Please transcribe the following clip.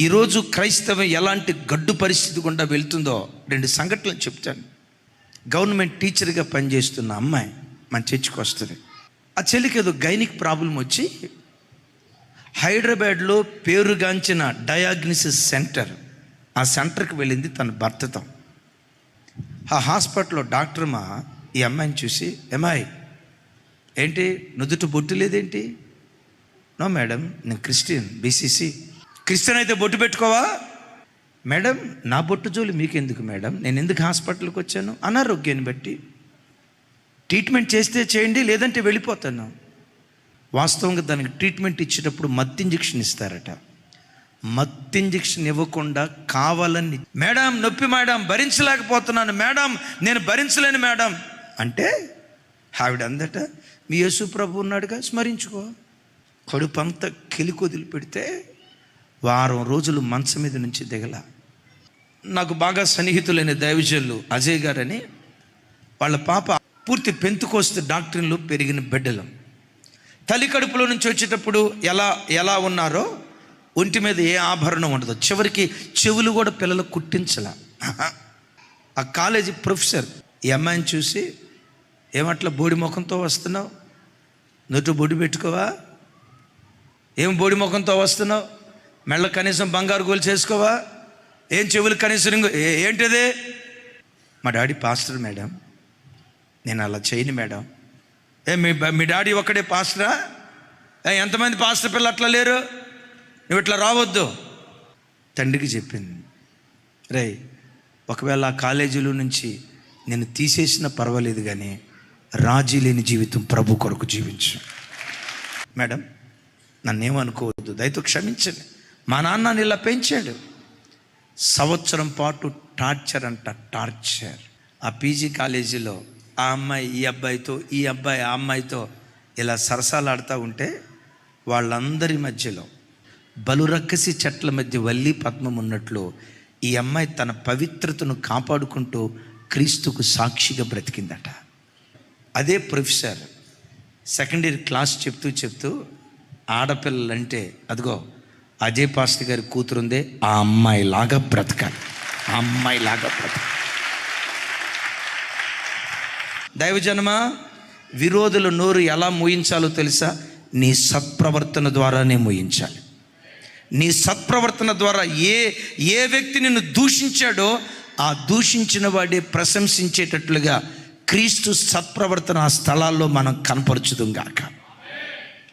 ఈరోజు క్రైస్తవం ఎలాంటి గడ్డు పరిస్థితి గుండా వెళ్తుందో 2 సంఘటనలు చెప్తాను. గవర్నమెంట్ టీచర్గా పనిచేస్తున్న అమ్మాయి మన చర్చికి వస్తుంది. ఆ చెల్లికి ఏదో గైనిక్ ప్రాబ్లం వచ్చి హైదరాబాద్లో పేరుగాంచిన డయాగ్నోసిస్ సెంటర్, ఆ సెంటర్కి వెళ్ళింది తన భర్తతో. ఆ హాస్పిటల్లో డాక్టర్ మా ఈ అమ్మాయిని చూసి, అమ్మాయి ఏంటి నుదుట బొట్టు లేదేంటి? నో మేడం, నేను క్రిస్టియన్, బీసీసీ. క్రిస్టియన్ అయితే బొట్టు పెట్టుకోవా? మేడం నా బొట్టు జోలి మీకెందుకు మేడం, నేను ఎందుకు హాస్పిటల్కి వచ్చాను? అనారోగ్యాన్ని బట్టి ట్రీట్మెంట్ చేస్తే చేయండి, లేదంటే వెళ్ళిపోతాను. వాస్తవంగా దానికి ట్రీట్మెంట్ ఇచ్చేటప్పుడు మత్తు ఇంజెక్షన్ ఇస్తారట. మత్తు ఇంజెక్షన్ ఇవ్వకుండా కావాలని, మేడం నొప్పి మేడం, భరించలేకపోతున్నాను మేడం, నేను భరించలేను మేడం అంటే ఆవిడ అందట, మీ యేసు ప్రభు ఉన్నాడుగా, స్మరించుకో. కడుపు అంతా కెలికొదిలి పెడితే వారం రోజులు మంచం మీద నుంచి దిగల. నాకు బాగా సన్నిహితులైన దైవజనులు అజయ్ గారని, వాళ్ళ పాప పూర్తి పెంతుకోస్తు డాక్టరీన్లో పెరిగిన బిడ్డలు. తల్లి కడుపులో నుంచి వచ్చేటప్పుడు ఎలా ఉన్నారో ఒంటి మీద ఏ ఆభరణం ఉండదు. చివరికి చెవులు కూడా పిల్లలు కుట్టించాల. ఆ కాలేజీ ప్రొఫెసర్ ఈ అమ్మాయిని చూసి, ఏమట్లా బోడి ముఖంతో వస్తున్నావు, నోటు బొడి పెట్టుకోవా, ఏం బోడి ముఖంతో వస్తున్నావు, మెళ్ళ కనీసం బంగారు గోలు చేసుకోవా, ఏం చెవులు కనీసం ఏంటిదే? మా డాడీ పాస్టర్ మేడం, నేను అలా చేయను మేడం. మీ డాడీ ఒక్కడే పాస్టరా? ఎంతమంది పాస్టర్ పిల్లలు అట్లా లేరు, నువ్వు ఇట్లా రావద్దు. తండ్రికి చెప్పింది, రే ఒకవేళ ఆ కాలేజీలో నుంచి నేను తీసేసినా పర్వాలేదు, కానీ రాజీ లేని జీవితం ప్రభు కొరకు జీవించు. మేడం నన్నేమనుకోవద్దు, దయతో క్షమించండి. మా నాన్న నన్ను ఇలా పెంచాడు. సంవత్సరం పాటు టార్చర్ అంట, టార్చర్. ఆ పీజీ కాలేజీలో ఆ అమ్మాయి ఈ అబ్బాయితో, ఈ అబ్బాయి ఆ అమ్మాయితో ఇలా సరసాలాడుతూ ఉంటే వాళ్ళందరి మధ్యలో బలురక్కసి చెట్ల మధ్య వల్లి పద్మం ఉన్నట్లు ఈ అమ్మాయి తన పవిత్రతను కాపాడుకుంటూ క్రీస్తుకు సాక్షిగా బ్రతికిందట. అదే ప్రొఫెసర్ సెకండ్ ఇయర్ క్లాస్ చెప్తూ ఆడపిల్లలంటే అదిగో అజయ్ పాస్టర్ గారి కూతురుందే, ఆ అమ్మాయిలాగా బ్రతకాలి, ఆ అమ్మాయిలాగా బ్రతకాలి. దైవజనమా, విరోధుల నోరు ఎలా మూయించాలో తెలుసా? నీ సత్ప్రవర్తన ద్వారానే మూయించాలి. నీ సత్ప్రవర్తన ద్వారా ఏ వ్యక్తి నిన్ను దూషించాడో ఆ దూషించిన వాడే ప్రశంసించేటట్లుగా క్రీస్తు సత్ప్రవర్తన ఆ స్థలాల్లో మనం కనపరచుదుం గాక.